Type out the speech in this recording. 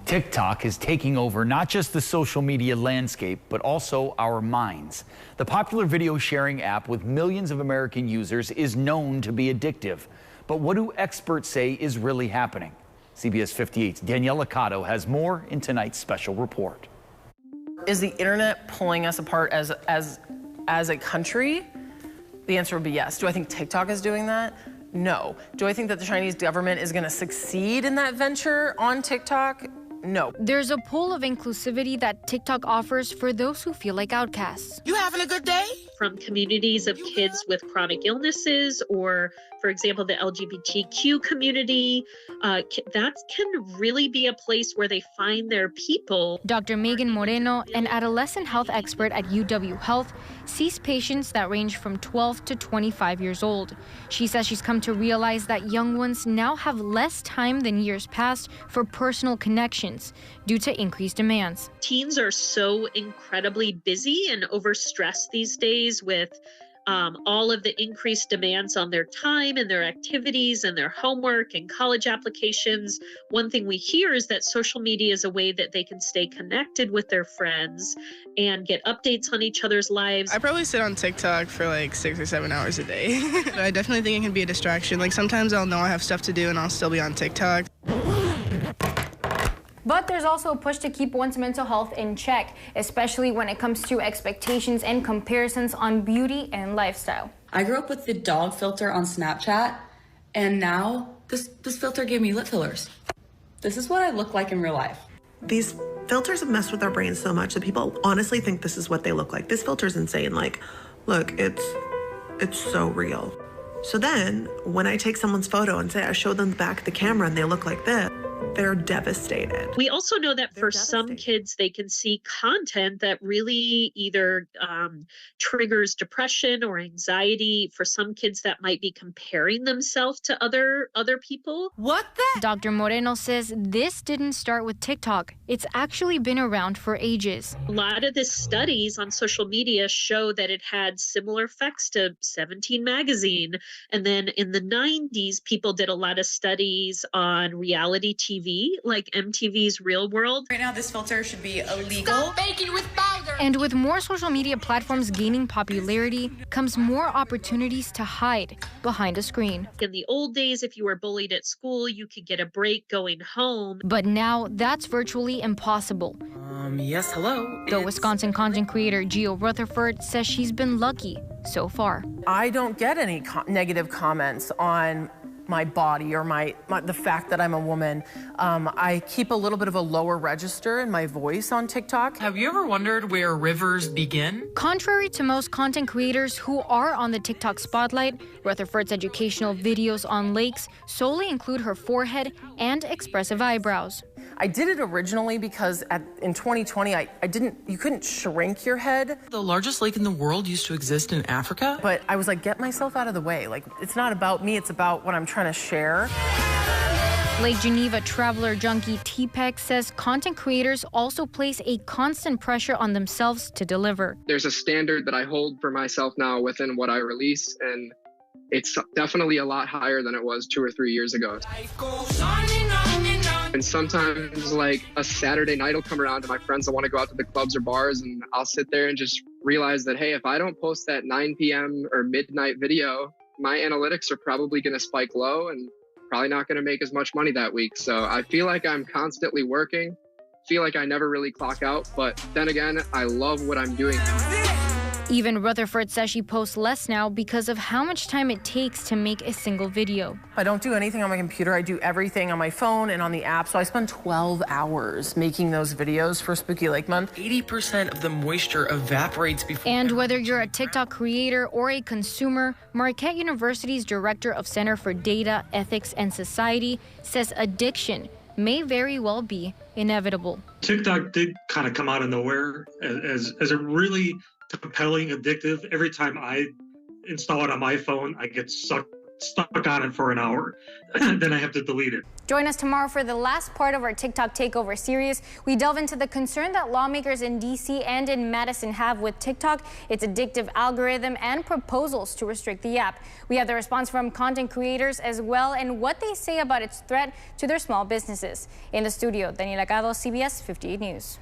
TikTok is taking over not just the social media landscape, but also our minds. The popular video sharing app with millions of American users is known to be addictive. But what do experts say is really happening? CBS 58's Danielle Liccato has more in tonight's special report. Is the internet pulling us apart as a country? The answer would be yes. Do I think TikTok is doing that? No. Do I think that the Chinese government is going to succeed in that venture on TikTok? No. There's a pool of inclusivity that TikTok offers for those who feel like outcasts. You having a good day? From communities of kids with chronic illnesses, or, for example, the LGBTQ community, that can really be a place where they find their people. Dr. Megan Moreno, an adolescent health expert at UW Health, sees patients that range from 12 to 25 years old. She says she's come to realize that young ones now have less time than years past for personal connections due to increased demands. Teens are so incredibly busy and overstressed these days with all of the increased demands on their time and their activities and their homework and college applications. One thing we hear is that social media is a way that they can stay connected with their friends and get updates on each other's lives. I probably sit on TikTok for like 6 or 7 hours a day. I definitely think it can be a distraction. Like sometimes I'll know I have stuff to do and I'll still be on TikTok. But there's also a push to keep one's mental health in check, especially when it comes to expectations and comparisons on beauty and lifestyle. I grew up with the dog filter on Snapchat, and now this filter gave me lip fillers. This is what I look like in real life. These filters have messed with our brains so much that people honestly think this is what they look like. This filter's insane. Like, look, it's so real. So then when I take someone's photo and say I show them the back of the camera and they look like this, they're devastated. We also know that for some kids, they can see content that really either triggers depression or anxiety. For some kids, that might be comparing themselves to other people. What the? Dr. Moreno says this didn't start with TikTok. It's actually been around for ages. A lot of the studies on social media show that it had similar effects to 17 magazine. And then in the 90s, people did a lot of studies on reality TV, like MTV's Real World. Right now, this filter should be illegal. Stop baking with powder. And with more social media platforms gaining popularity comes more opportunities to hide behind a screen. In the old days, if you were bullied at school, you could get a break going home. But now that's virtually impossible. Yes, hello. Though Wisconsin content creator Gio Rutherford says she's been lucky so far. I don't get any negative comments on my body or the fact that I'm a woman. I keep a little bit of a lower register in my voice on TikTok. Have you ever wondered where rivers begin? Contrary to most content creators who are on the TikTok spotlight, Rutherford's educational videos on lakes solely include her forehead and expressive eyebrows. I did it originally because in 2020, you couldn't shrink your head. The largest lake in the world used to exist in Africa. But I was like, get myself out of the way. Like, it's not about me, it's about what I'm trying to share. Lake Geneva traveler junkie T-Peck says content creators also place a constant pressure on themselves to deliver. There's a standard that I hold for myself now within what I release, and it's definitely a lot higher than it was 2 or 3 years ago. And sometimes, like, a Saturday night will come around and my friends will want to go out to the clubs or bars, and I'll sit there and just realize that, hey, if I don't post that 9 p.m. or midnight video, my analytics are probably going to spike low and probably not going to make as much money that week. So I feel like I'm constantly working, feel like I never really clock out, but then again, I love what I'm doing. Even Rutherford says she posts less now because of how much time it takes to make a single video. I don't do anything on my computer. I do everything on my phone and on the app. So I spend 12 hours making those videos for Spooky Lake Month. 80% of the moisture evaporates before. And whether you're a TikTok creator or a consumer, Marquette University's director of Center for Data, Ethics, and Society says addiction may very well be inevitable. TikTok did kind of come out of nowhere as a really compelling, addictive. Every time I install it on my phone, I get sucked stuck on it for an hour, then I have to delete it. Join us tomorrow for the last part of our TikTok Takeover series. We delve into the concern that lawmakers in D.C. and in Madison have with TikTok, its addictive algorithm, and proposals to restrict the app. We have the response from content creators as well and what they say about its threat to their small businesses. In the studio, Daniela Cado, CBS 58 News.